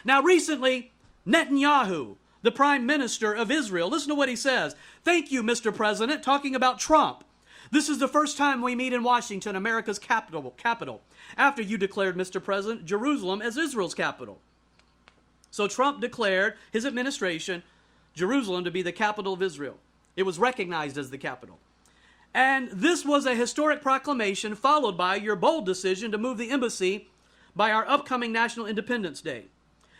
Now recently, Netanyahu, the prime minister of Israel, listen to what he says. "Thank you, Mr. President," talking about Trump. "This is the first time we meet in Washington, America's capital, after you declared, Mr. President, Jerusalem as Israel's capital." So Trump declared, his administration, Jerusalem to be the capital of Israel. It was recognized as the capital. And this was a historic proclamation followed by your bold decision to move the embassy by our upcoming National Independence Day.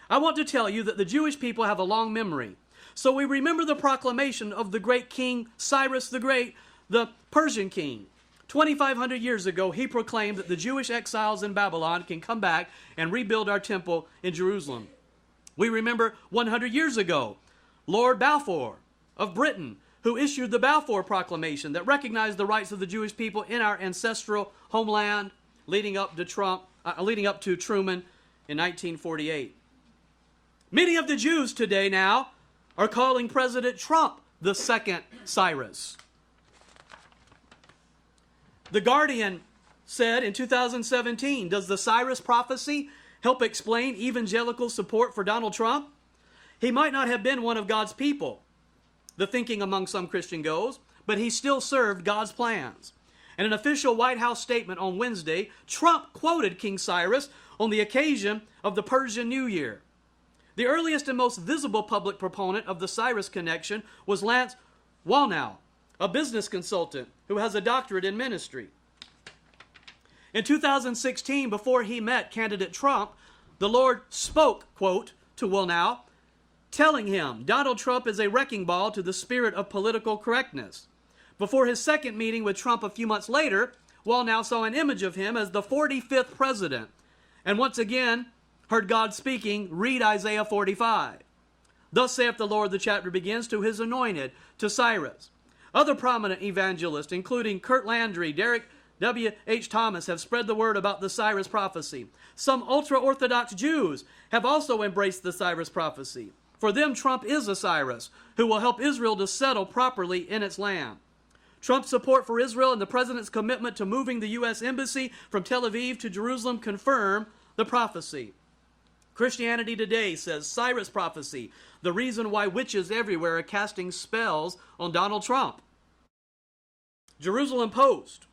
I want to tell you that the Jewish people have a long memory. So we remember the proclamation of the great King Cyrus the Great, the Persian king. 2,500 years ago, he proclaimed that the Jewish exiles in Babylon can come back and rebuild our temple in Jerusalem. We remember 100 years ago, Lord Balfour of Britain, who issued the Balfour Proclamation that recognized the rights of the Jewish people in our ancestral homeland, leading up to Truman in 1948. Many of the Jews today now are calling President Trump the second Cyrus. The Guardian said in 2017, does the Cyrus prophecy help explain evangelical support for Donald Trump? He might not have been one of God's people, the thinking among some Christian goes, but he still served God's plans. In an official White House statement on Wednesday, Trump quoted King Cyrus on the occasion of the Persian New Year. The earliest and most visible public proponent of the Cyrus Connection was Lance Wallnau, a business consultant who has a doctorate in ministry. In 2016, before he met candidate Trump, the Lord spoke, quote, to Wallnau, telling him Donald Trump is a wrecking ball to the spirit of political correctness. Before his second meeting with Trump a few months later, Wallnau saw an image of him as the 45th president, and once again heard God speaking, read Isaiah 45. Thus saith the Lord, the chapter begins, to his anointed, to Cyrus. Other prominent evangelists, including Kurt Landry, Derek W. H. Thomas, have spread the word about the Cyrus prophecy. Some ultra-Orthodox Jews have also embraced the Cyrus prophecy. For them, Trump is a Cyrus who will help Israel to settle properly in its land. Trump's support for Israel and the president's commitment to moving the U.S. Embassy from Tel Aviv to Jerusalem confirm the prophecy. Christianity Today says Cyrus prophecy, the reason why witches everywhere are casting spells on Donald Trump. Jerusalem Post,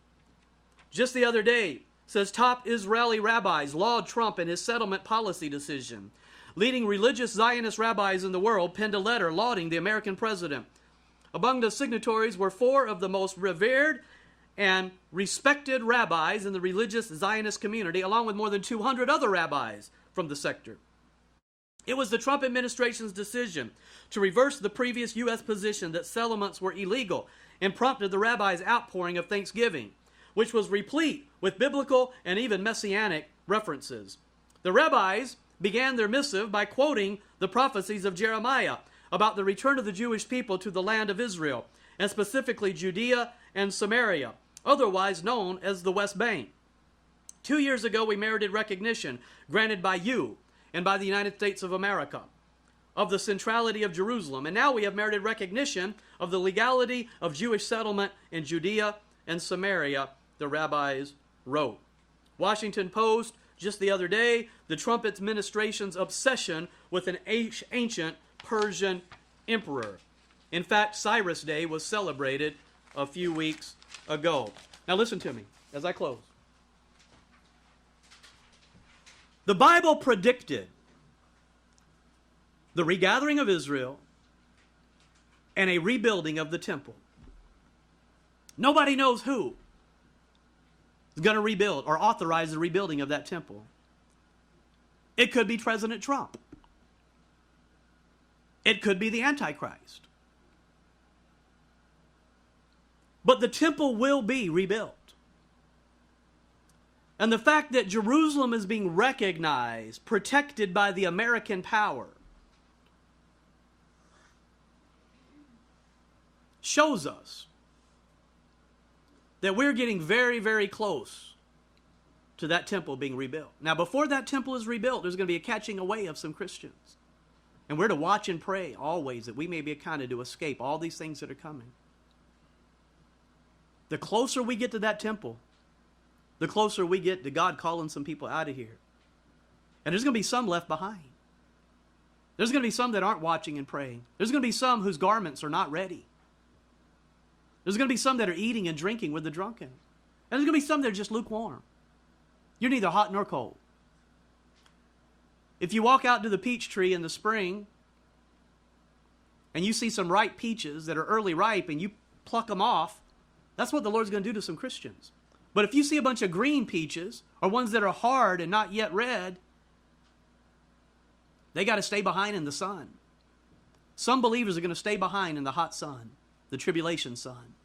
just the other day, says top Israeli rabbis laud Trump and his settlement policy decision. Leading religious Zionist rabbis in the world penned a letter lauding the American president. Among the signatories were 4 of the most revered and respected rabbis in the religious Zionist community, along with more than 200 other rabbis from the sector. It was the Trump administration's decision to reverse the previous U.S. position that settlements were illegal and prompted the rabbis' outpouring of Thanksgiving, which was replete with biblical and even messianic references. The rabbis began their missive by quoting the prophecies of Jeremiah about the return of the Jewish people to the land of Israel, and specifically Judea and Samaria, otherwise known as the West Bank. 2 years ago, we merited recognition granted by you and by the United States of America of the centrality of Jerusalem. And now we have merited recognition of the legality of Jewish settlement in Judea and Samaria, the rabbis wrote. Washington Post, just the other day, the Trump administration's obsession with an ancient Persian emperor. In fact, Cyrus Day was celebrated a few weeks ago. Now listen to me as I close. The Bible predicted the regathering of Israel and a rebuilding of the temple. Nobody knows who is going to rebuild or authorize the rebuilding of that temple. It could be President Trump. It could be the Antichrist. But the temple will be rebuilt. And the fact that Jerusalem is being recognized, protected by the American power, shows us that we're getting very, very close to that temple being rebuilt. Now, before that temple is rebuilt, there's going to be a catching away of some Christians. And we're to watch and pray always that we may be accounted to escape all these things that are coming. The closer we get to that temple, the closer we get to God calling some people out of here. And there's going to be some left behind. There's going to be some that aren't watching and praying. There's going to be some whose garments are not ready. There's going to be some that are eating and drinking with the drunken. And there's going to be some that are just lukewarm. You're neither hot nor cold. If you walk out to the peach tree in the spring and you see some ripe peaches that are early ripe and you pluck them off, that's what the Lord's going to do to some Christians. But if you see a bunch of green peaches or ones that are hard and not yet red, they got to stay behind in the sun. Some believers are going to stay behind in the hot sun, the tribulation sun.